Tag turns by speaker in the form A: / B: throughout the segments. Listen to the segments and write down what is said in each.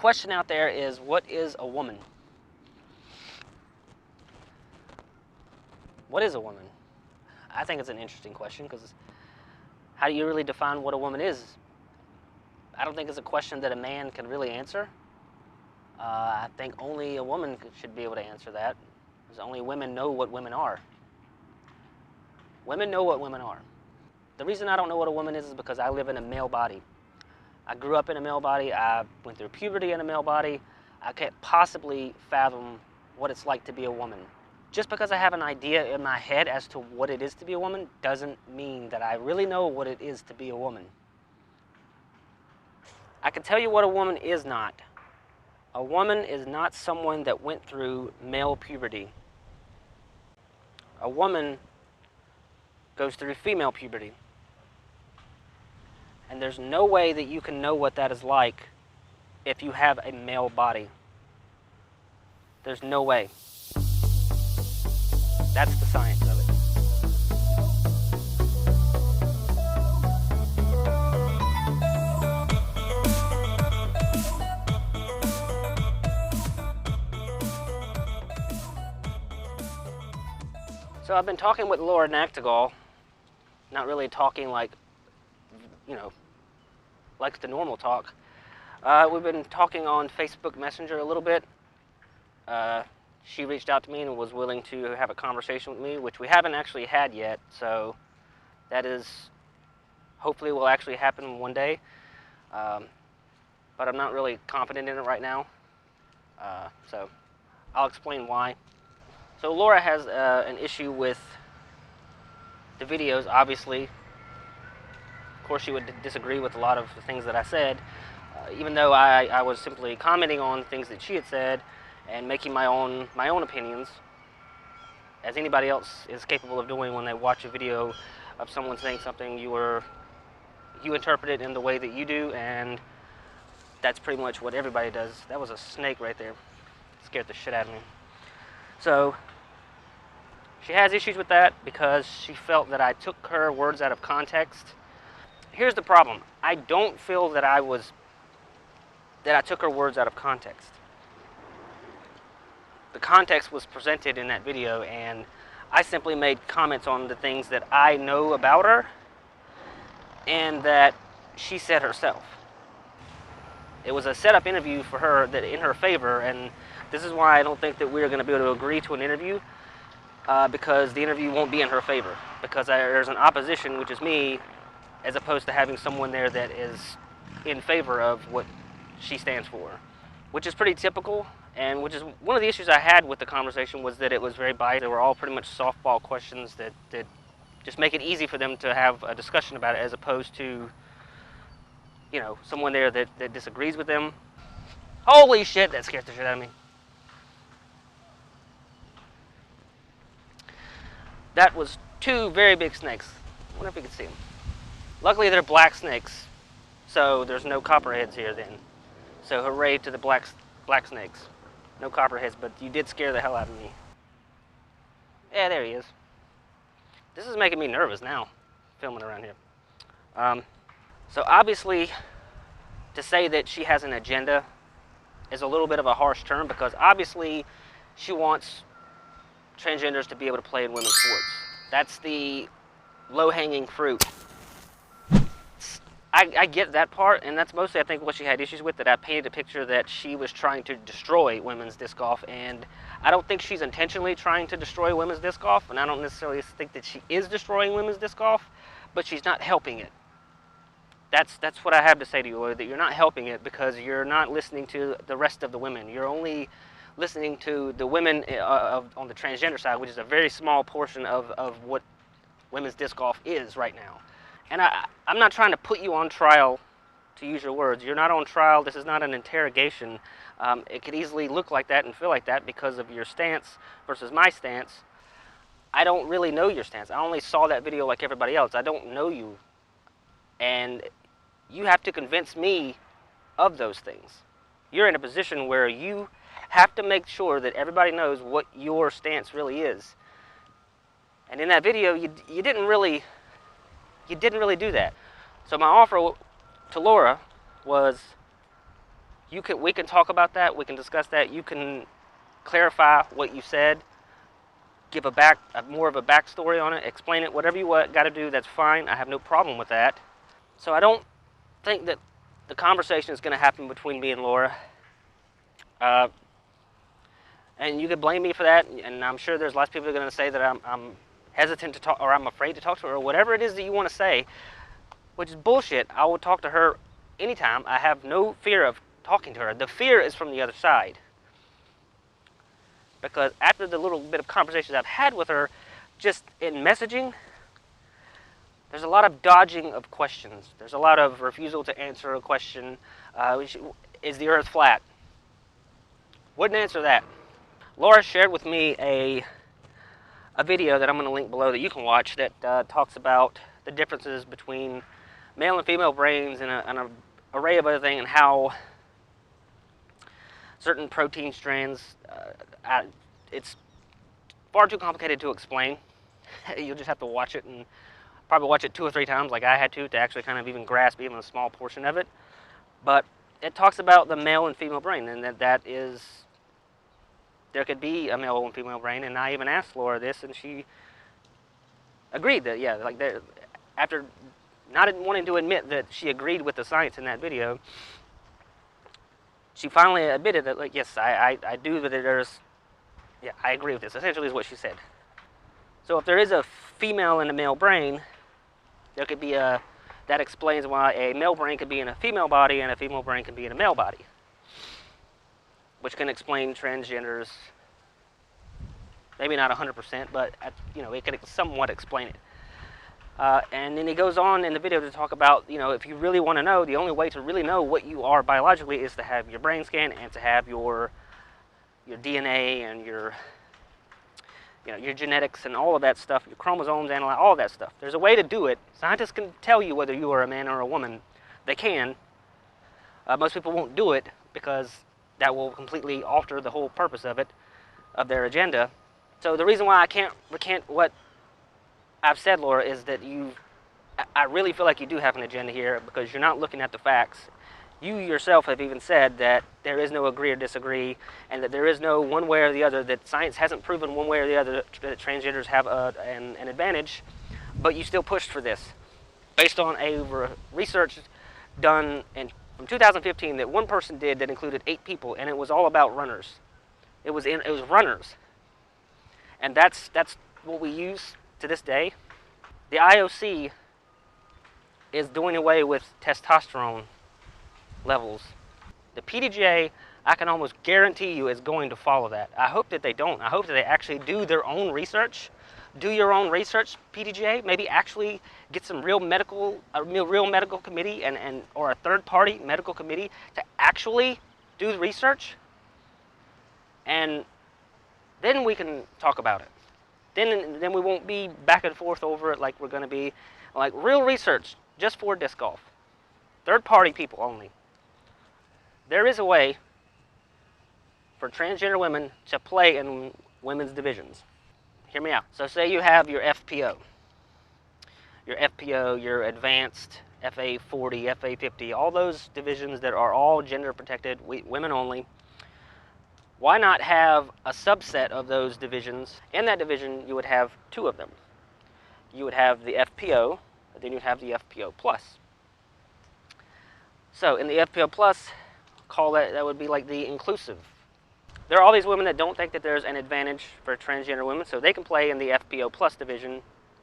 A: question out there is, what is a woman? What is a woman? I think it's an interesting question, because how do you really define what a woman is? I don't think it's a question that a man can really answer. I think only a woman should be able to answer that, because only women know what women are. Women know what women are. The reason I don't know what a woman is because I live in a male body. I grew up in a male body. I went through puberty in a male body. I can't possibly fathom what it's like to be a woman. Just because I have an idea in my head as to what it is to be a woman doesn't mean that I really know what it is to be a woman. I can tell you what a woman is not. A woman is not someone that went through male puberty. A woman goes through female puberty. And there's no way that you can know what that is like if you have a male body. There's no way. That's the science of it. So I've been talking with Laura Nagtegaal, not really talking like, like the normal talk. We've been talking on Facebook Messenger a little bit. She reached out to me and was willing to have a conversation with me, which we haven't actually had yet, so that is, hopefully will actually happen one day. But I'm not really confident in it right now, so I'll explain why. So Laura has an issue with the videos, obviously. Of course, she would disagree with a lot of the things that I said, even though I was simply commenting on things that she had said and making my own opinions, as anybody else is capable of doing when they watch a video of someone saying something. You interpret it in the way that you do, and that's pretty much what everybody does. That was a snake right there. It scared the shit out of me. So she has issues with that because she felt that I took her words out of context. Here's the problem. I don't feel that I took her words out of context. The context was presented in that video, and I simply made comments on the things that I know about her and that she said herself. It was a set-up interview for her, that in her favor, and this is why I don't think that we're going to be able to agree to an interview, because the interview won't be in her favor, because there's an opposition, which is me, as opposed to having someone there that is in favor of what she stands for, which is pretty typical. And which is one of the issues I had with the conversation, was that it was very biased. They were all pretty much softball questions that just make it easy for them to have a discussion about it, as opposed to, someone there that disagrees with them. Holy shit, that scared the shit out of me. That was two very big snakes. I wonder if you can see them. Luckily, they're black snakes, so there's no copperheads here then. So hooray to the black snakes. No copperheads, but you did scare the hell out of me. Yeah, there he is. This is making me nervous now, filming around here. So obviously, to say that she has an agenda is a little bit of a harsh term, because obviously she wants transgenders to be able to play in women's sports. That's the low-hanging fruit. I get that part, and that's mostly, I think, what she had issues with, that I painted a picture that she was trying to destroy women's disc golf, and I don't think she's intentionally trying to destroy women's disc golf, and I don't necessarily think that she is destroying women's disc golf, but she's not helping it. That's what I have to say to you, Laura, that you're not helping it because you're not listening to the rest of the women. You're only listening to the women on the transgender side, which is a very small portion of what women's disc golf is right now. And I'm not trying to put you on trial, to use your words. You're not on trial. This is not an interrogation. It could easily look like that and feel like that because of your stance versus my stance. I don't really know your stance. I only saw that video like everybody else. I don't know you. And you have to convince me of those things. You're in a position where you have to make sure that everybody knows what your stance really is. And in that video, you didn't really do that. So my offer to Laura was, we can talk about that. We can discuss that. You can clarify what you said, give more of a backstory on it, explain it, whatever you got to do. That's fine. I have no problem with that. So I don't think that the conversation is going to happen between me and Laura. And you could blame me for that, and I'm sure there's lots of people who are going to say that I'm hesitant to talk, or I'm afraid to talk to her, or whatever it is that you want to say, which is bullshit. I will talk to her anytime. I have no fear of talking to her. The fear is from the other side. Because after the little bit of conversations I've had with her, just in messaging, there's a lot of dodging of questions. There's a lot of refusal to answer a question. Is the earth flat? Wouldn't answer that. Laura shared with me a video that I'm going to link below that you can watch that talks about the differences between male and female brains and an array of other things, and how certain protein strands, it's far too complicated to explain. You'll just have to watch it, and probably watch it 2 or 3 times like I had to actually kind of even grasp even a small portion of it. But it talks about the male and female brain, and that is, there could be a male and female brain. And I even asked Laura this, and she agreed that, yeah, like after not wanting to admit that she agreed with the science in that video, she finally admitted that, like, yes, I do, that there's, yeah, I agree with this, essentially is what she said. So if there is a female and a male brain, there could be that explains why a male brain could be in a female body and a female brain can be in a male body, which can explain transgenders. Maybe not 100%, but it could somewhat explain it. And then he goes on in the video to talk about, if you really want to know, the only way to really know what you are biologically is to have your brain scan and to have your DNA and your genetics and all of that stuff, your chromosomes, and all of that stuff. There's a way to do it. Scientists can tell you whether you are a man or a woman. They can. Most people won't do it because that will completely alter the whole purpose of their agenda. So the reason why I can't recant what I've said, Laura, is that I really feel like you do have an agenda here, because you're not looking at the facts. You yourself have even said that there is no agree or disagree, and that there is no one way or the other, that science hasn't proven one way or the other that transgenders have an advantage, but you still pushed for this. Based on a research done from 2015 that one person did that included 8 people, and it was all about runners. It was runners. And that's what we use to this day. The IOC is doing away with testosterone levels. The PDGA, I can almost guarantee you, is going to follow that. I hope that they don't. I hope that they actually do their own research. Do your own research, PDGA. Maybe actually get some real medical committee or a third-party medical committee to actually do the research, and then we can talk about it. Then we won't be back and forth over it like we're going to be. Like, real research just for disc golf. Third-party people only. There is a way for transgender women to play in women's divisions. Hear me out. So say you have your FPO. Your advanced FA 40, FA 50, all those divisions that are all gender protected, women only. Why not have a subset of those divisions? In that division, you would have 2 of them. You would have the FPO, and then you'd have the FPO plus. So in the FPO plus, that would be like the inclusive. There are all these women that don't think that there's an advantage for transgender women, so they can play in the FPO plus division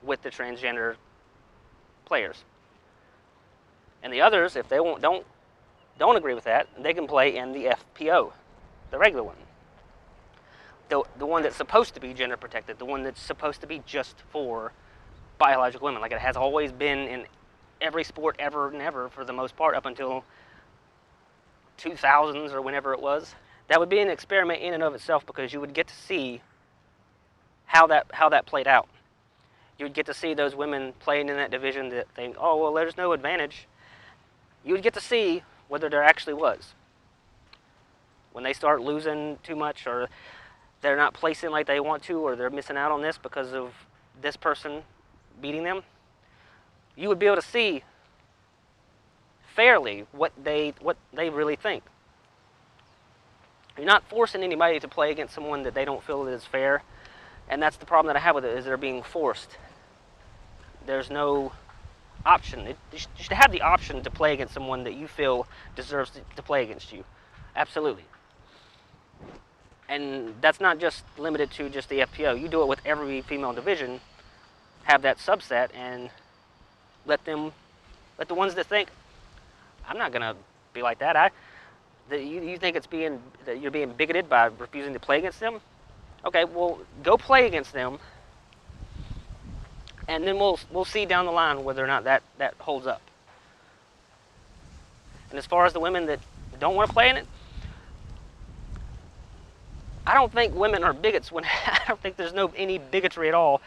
A: with the transgender players. And the others, if they don't agree with that, they can play in the FPO, the regular one. The one that's supposed to be gender protected, the one that's supposed to be just for biological women, like it has always been in every sport ever and ever for the most part, up until 2000s or whenever it was. That would be an experiment in and of itself, because you would get to see how that played out. You would get to see those women playing in that division that think, oh, well, there's no advantage. You would get to see whether there actually was. When they start losing too much, or they're not placing like they want to, or they're missing out on this because of this person beating them, you would be able to see fairly what they really think. You're not forcing anybody to play against someone that they don't feel is fair, and that's the problem that I have with it, is they're being forced. There's no option. You should have the option to play against someone that you feel deserves to play against you. Absolutely. And that's not just limited to just the FPO. You do it with every female division. Have that subset and let the ones that think, I'm not gonna be like that. You think that you're being bigoted by refusing to play against them? Okay, well, go play against them, and then we'll see down the line whether or not that holds up. And as far as the women that don't want to play in it, I don't think women are bigots. I don't think there's any bigotry at all,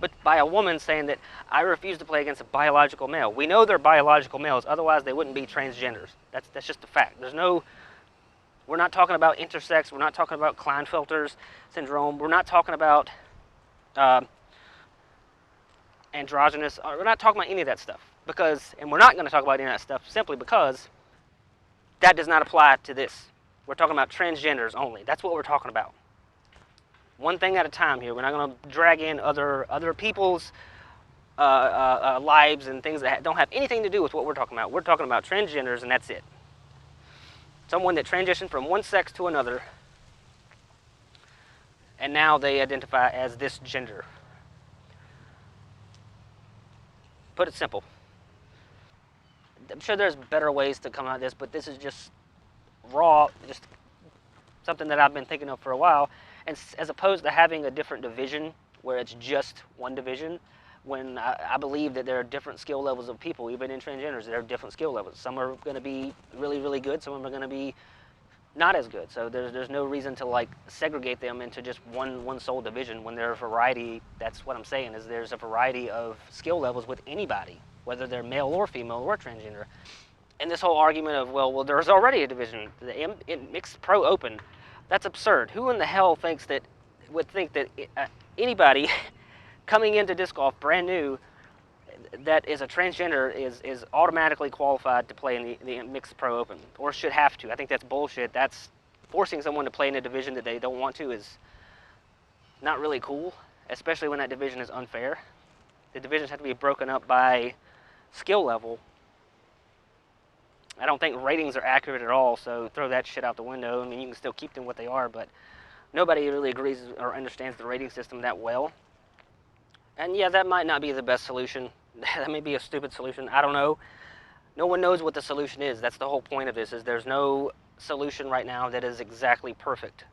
A: but by a woman saying that I refuse to play against a biological male. We know they're biological males, otherwise they wouldn't be transgenders. That's just a fact. We're not talking about intersex. We're not talking about Klinefelter's syndrome. We're not talking about androgynous. We're not talking about any of that stuff, and we're not going to talk about any of that stuff simply because that does not apply to this. We're talking about transgenders only. That's what we're talking about. One thing at a time here. We're not going to drag in other people's lives and things that don't have anything to do with what we're talking about. We're talking about transgenders, and that's it. Someone that transitioned from one sex to another, and now they identify as this gender. Put it simple. I'm sure there's better ways to come out of this, but this is just raw, just something that I've been thinking of for a while. And as opposed to having a different division where it's just one division, when I believe that there are different skill levels of people, even in transgenders, there are different skill levels. Some are going to be really, really good. Some of them are going to be not as good. So there's no reason to like segregate them into just one sole division when there are a variety. That's what I'm saying, is there's a variety of skill levels with anybody, whether they're male or female or transgender. And this whole argument of, well, there's already a division, the mixed pro open, that's absurd. Who in the hell would think that anybody coming into disc golf brand new that is a transgender is automatically qualified to play in the mixed pro open, or should have to? I think that's bullshit. That's forcing someone to play in a division that they don't want to is not really cool, especially when that division is unfair. The divisions have to be broken up by skill level. I don't think ratings are accurate at all, so throw that shit out the window. I mean, you can still keep them what they are, but nobody really agrees or understands the rating system that well. And yeah, that might not be the best solution. That may be a stupid solution. I don't know. No one knows what the solution is. That's the whole point of this, is there's no solution right now that is exactly perfect.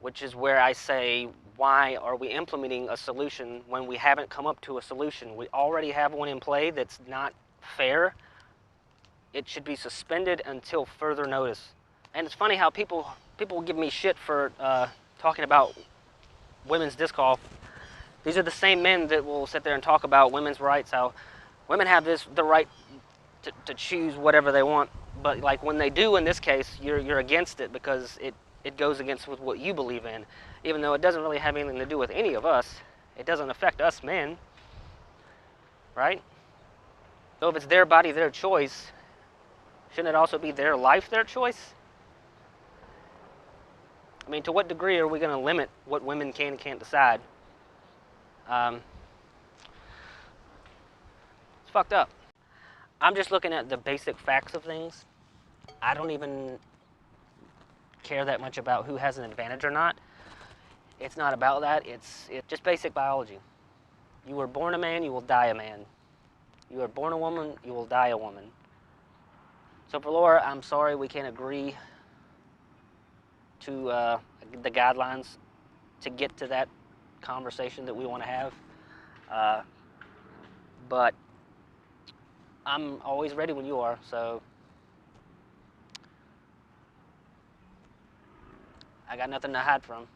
A: Which is where I say, why are we implementing a solution when we haven't come up to a solution? We already have one in play that's not fair. It should be suspended until further notice. And it's funny how people give me shit for talking about women's disc golf. These are the same men that will sit there and talk about women's rights, how women have the right to choose whatever they want. But like when they do in this case, you're against it because it goes against with what you believe in, even though it doesn't really have anything to do with any of us. It doesn't affect us men, right? So if it's their body, their choice, shouldn't it also be their life, their choice? I mean, to what degree are we going to limit what women can and can't decide? It's fucked up. I'm just looking at the basic facts of things. I don't even care that much about who has an advantage or not. It's not about that. It's just basic biology. You were born a man, you will die a man. You were born a woman, you will die a woman. So for Laura, I'm sorry we can't agree to the guidelines to get to that conversation that we want to have. But I'm always ready when you are, so I got nothing to hide from.